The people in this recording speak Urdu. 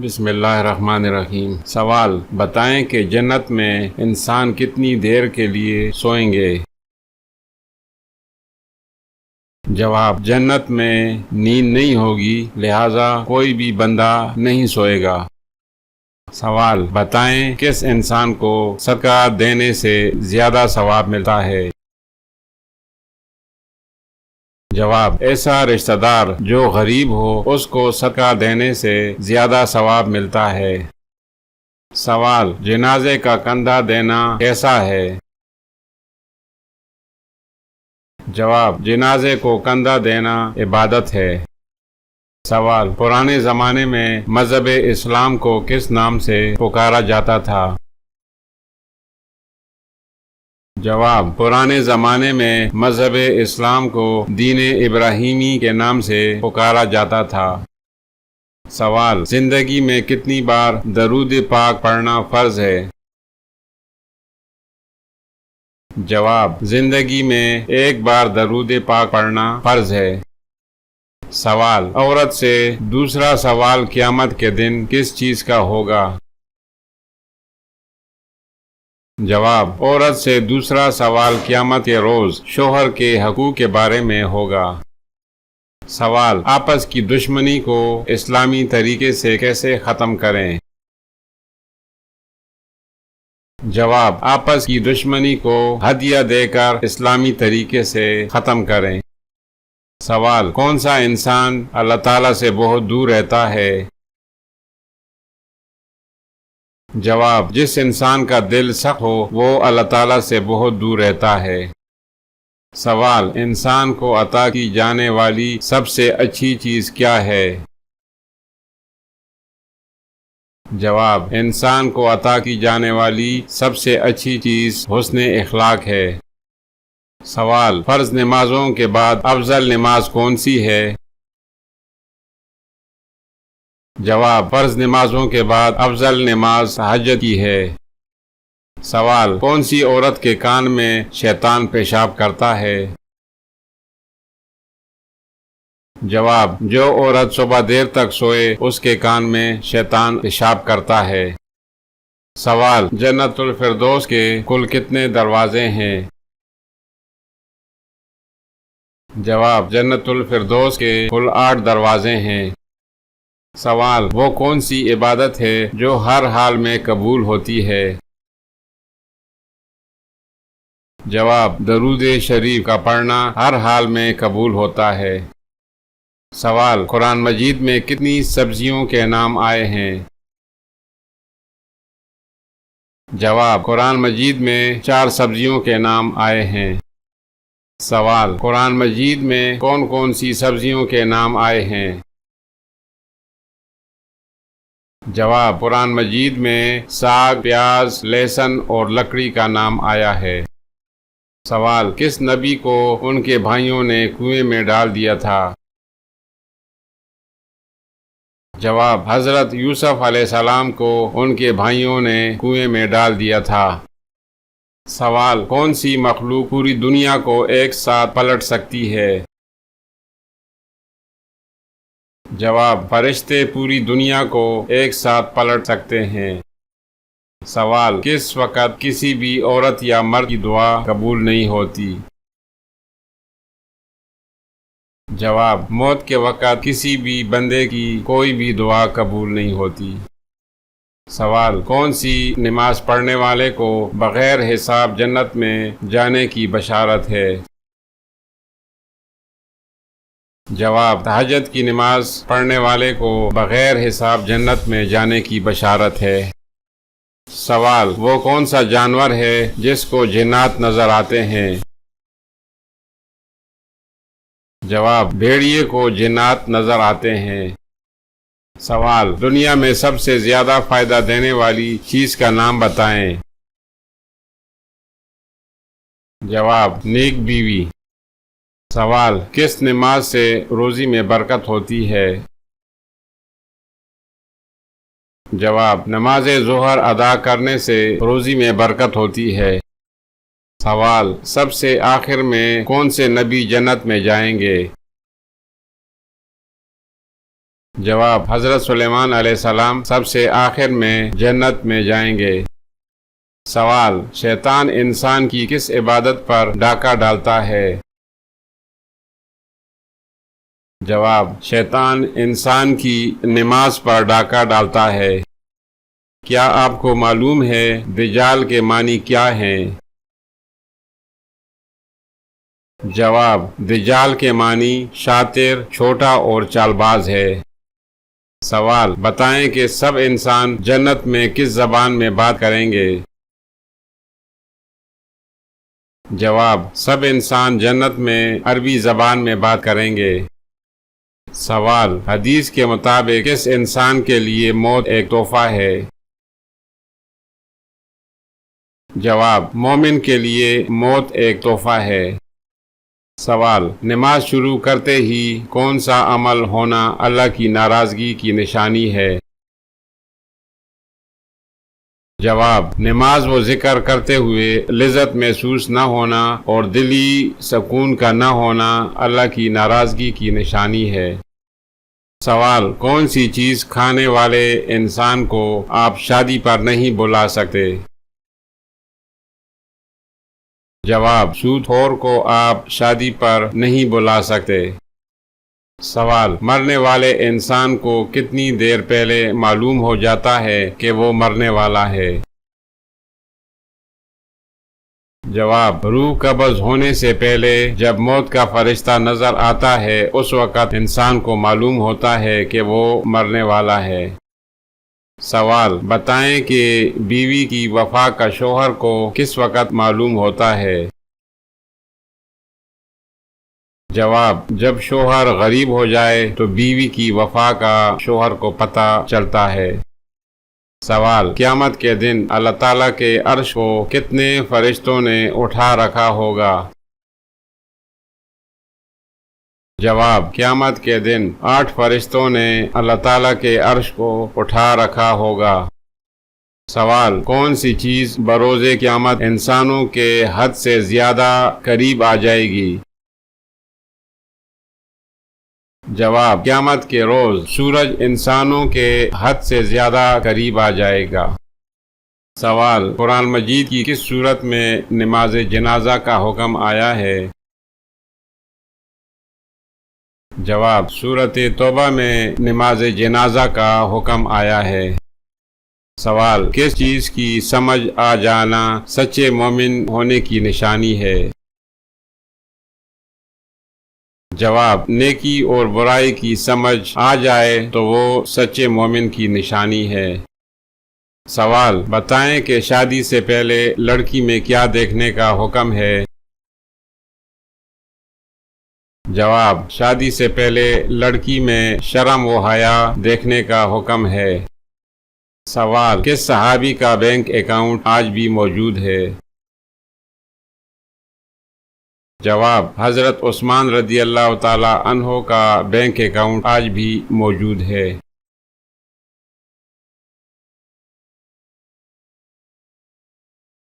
بسم اللہ الرحمن الرحیم۔ سوال بتائیں کہ جنت میں انسان کتنی دیر کے لیے سوئیں گے؟ جواب: جنت میں نیند نہیں ہوگی، لہذا کوئی بھی بندہ نہیں سوئے گا۔ سوال بتائیں کس انسان کو صدقہ دینے سے زیادہ ثواب ملتا ہے؟ جواب: ایسا رشتہ دار جو غریب ہو اس کو صدقہ دینے سے زیادہ ثواب ملتا ہے۔ سوال جنازے کا کندھا دینا کیسا ہے؟ جواب: جنازے کو کندھا دینا عبادت ہے۔ سوال پرانے زمانے میں مذہب اسلام کو کس نام سے پکارا جاتا تھا؟ جواب: پرانے زمانے میں مذہب اسلام کو دین ابراہیمی کے نام سے پکارا جاتا تھا۔ سوال زندگی میں کتنی بار درود پاک پڑھنا فرض ہے؟ جواب: زندگی میں ایک بار درود پاک پڑھنا فرض ہے۔ سوال عورت سے دوسرا سوال قیامت کے دن کس چیز کا ہوگا؟ جواب: عورت سے دوسرا سوال قیامت کے روز شوہر کے حقوق کے بارے میں ہوگا۔ سوال آپس کی دشمنی کو اسلامی طریقے سے کیسے ختم کریں؟ جواب: آپس کی دشمنی کو ہدیہ دے کر اسلامی طریقے سے ختم کریں۔ سوال کون سا انسان اللہ تعالیٰ سے بہت دور رہتا ہے؟ جواب: جس انسان کا دل سخت ہو وہ اللہ تعالیٰ سے بہت دور رہتا ہے۔ سوال انسان کو عطا کی جانے والی سب سے اچھی چیز کیا ہے؟ جواب: انسان کو عطا کی جانے والی سب سے اچھی چیز حسن اخلاق ہے۔ سوال فرض نمازوں کے بعد افضل نماز کون سی ہے؟ جواب: فرض نمازوں کے بعد افضل نماز تہجد کی ہے۔ سوال کون سی عورت کے کان میں شیطان پیشاب کرتا ہے؟ جواب: جو عورت صبح دیر تک سوئے اس کے کان میں شیطان پیشاب کرتا ہے۔ سوال جنت الفردوس کے کل کتنے دروازے ہیں؟ جواب: جنت الفردوس کے کل 8 دروازے ہیں۔ سوال وہ کون سی عبادت ہے جو ہر حال میں قبول ہوتی ہے؟ جواب: درود شریف کا پڑھنا ہر حال میں قبول ہوتا ہے۔ سوال قرآن مجید میں کتنی سبزیوں کے نام آئے ہیں؟ جواب: قرآن مجید میں 4 سبزیوں کے نام آئے ہیں۔ سوال قرآن مجید میں کون کون سی سبزیوں کے نام آئے ہیں؟ جواب: قرآن مجید میں ساگ، پیاز، لہسن اور لکڑی کا نام آیا ہے۔ سوال کس نبی کو ان کے بھائیوں نے کنویں میں ڈال دیا تھا؟ جواب: حضرت یوسف علیہ السلام کو ان کے بھائیوں نے کنویں میں ڈال دیا تھا۔ سوال کون سی مخلوق پوری دنیا کو ایک ساتھ پلٹ سکتی ہے؟ جواب: فرشتے پوری دنیا کو ایک ساتھ پلٹ سکتے ہیں۔ سوال کس وقت کسی بھی عورت یا مرد کی دعا قبول نہیں ہوتی؟ جواب: موت کے وقت کسی بھی بندے کی کوئی بھی دعا قبول نہیں ہوتی۔ سوال کون سی نماز پڑھنے والے کو بغیر حساب جنت میں جانے کی بشارت ہے؟ جواب: تہجد کی نماز پڑھنے والے کو بغیر حساب جنت میں جانے کی بشارت ہے۔ سوال وہ کون سا جانور ہے جس کو جنات نظر آتے ہیں؟ جواب: بھیڑیے کو جنات نظر آتے ہیں۔ سوال دنیا میں سب سے زیادہ فائدہ دینے والی چیز کا نام بتائیں۔ جواب: نیک بیوی۔ سوال کس نماز سے روزی میں برکت ہوتی ہے؟ جواب: نماز ظہر ادا کرنے سے روزی میں برکت ہوتی ہے۔ سوال سب سے آخر میں کون سے نبی جنت میں جائیں گے؟ جواب: حضرت سلیمان علیہ السلام سب سے آخر میں جنت میں جائیں گے۔ سوال: شیطان انسان کی کس عبادت پر ڈاکہ ڈالتا ہے؟ جواب: شیطان انسان کی نماز پر ڈاکہ ڈالتا ہے۔ کیا آپ کو معلوم ہے دجال کے معنی کیا ہیں؟ جواب: دجال کے معنی شاطر، چھوٹا اور چال باز ہے۔ سوال: بتائیں کہ سب انسان جنت میں کس زبان میں بات کریں گے؟ جواب: سب انسان جنت میں عربی زبان میں بات کریں گے۔ سوال: حدیث کے مطابق کس انسان کے لیے موت ایک تحفہ ہے؟ جواب: مومن کے لیے موت ایک تحفہ ہے۔ سوال: نماز شروع کرتے ہی کون سا عمل ہونا اللہ کی ناراضگی کی نشانی ہے؟ جواب: نماز و ذکر کرتے ہوئے لذت محسوس نہ ہونا اور دلی سکون کا نہ ہونا اللہ کی ناراضگی کی نشانی ہے۔ سوال: کون سی چیز کھانے والے انسان کو آپ شادی پر نہیں بلا سکتے؟ جواب: سود خور کو آپ شادی پر نہیں بلا سکتے۔ سوال: مرنے والے انسان کو کتنی دیر پہلے معلوم ہو جاتا ہے کہ وہ مرنے والا ہے؟ جواب: روح قبض ہونے سے پہلے جب موت کا فرشتہ نظر آتا ہے اس وقت انسان کو معلوم ہوتا ہے کہ وہ مرنے والا ہے۔ سوال: بتائیں کہ بیوی کی وفا کا شوہر کو کس وقت معلوم ہوتا ہے؟ جواب: جب شوہر غریب ہو جائے تو بیوی کی وفا کا شوہر کو پتہ چلتا ہے۔ سوال: قیامت کے دن اللہ تعالیٰ کے عرش کو کتنے فرشتوں نے اٹھا رکھا ہوگا؟ جواب: قیامت کے دن 8 فرشتوں نے اللہ تعالیٰ کے عرش کو اٹھا رکھا ہوگا۔ سوال: کون سی چیز بروز قیامت انسانوں کے حد سے زیادہ قریب آ جائے گی؟ جواب: قیامت کے روز سورج انسانوں کے حد سے زیادہ قریب آ جائے گا۔ سوال: قرآن مجید کی کس سورت میں نماز جنازہ کا حکم آیا ہے؟ جواب: سورۃ توبہ میں نماز جنازہ کا حکم آیا ہے۔ سوال: کس چیز کی سمجھ آ جانا سچے مومن ہونے کی نشانی ہے؟ جواب: نیکی اور برائی کی سمجھ آ جائے تو وہ سچے مومن کی نشانی ہے۔ سوال: بتائیں کہ شادی سے پہلے لڑکی میں کیا دیکھنے کا حکم ہے؟ جواب: شادی سے پہلے لڑکی میں شرم و حیا دیکھنے کا حکم ہے۔ سوال: کس صحابی کا بینک اکاؤنٹ آج بھی موجود ہے؟ جواب: حضرت عثمان رضی اللہ تعالی عنہ کا بینک اکاؤنٹ آج بھی موجود ہے۔